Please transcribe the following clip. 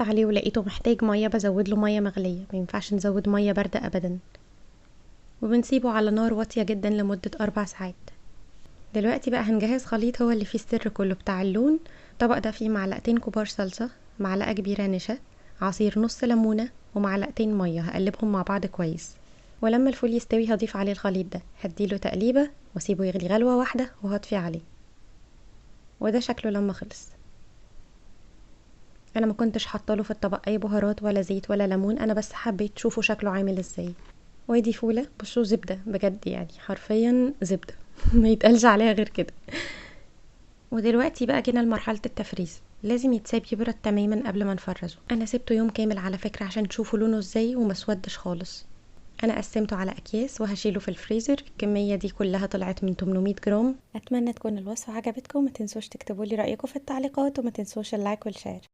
فتحت عليه ولقيته محتاج ميه بزود له ميه مغليه، ما ينفعش نزود ميه بارده ابدا. وبنسيبه على نار واطيه جدا لمده 4 ساعات. دلوقتي بقى هنجهز خليط هو اللي فيه السر كله بتاع اللون. الطبق ده فيه معلقتين كبار صلصه، معلقه كبيره نشا، عصير نص ليمونه، ومعلقتين ميه. هقلبهم مع بعض كويس، ولما الفول يستوي هضيف عليه الخليط ده، هديله تقليبه واسيبه يغلي غلوه واحده وهطفي عليه. وده شكله لما خلص. انا ما كنتش حاطه له في الطبق اي بهارات ولا زيت ولا ليمون، انا بس حبيت تشوفوا شكله عامل ازاي. ودي فوله بصوا زبده بجد، يعني حرفيا زبده ما يتقالش عليها غير كده. ودلوقتي بقى جينا لمرحله التفريز. لازم يتساب يبرد تماما قبل ما نفرزه. انا سبته يوم كامل على فكره عشان تشوفوا لونه ازاي وما سودش خالص. انا قسمته على اكياس وهشيله في الفريزر. الكميه دي كلها طلعت من 800 جرام. اتمنى تكون الوصفه عجبتكم، ما تنسوش تكتبوا لي رايكم في التعليقات، وما تنسوش اللايك والشير.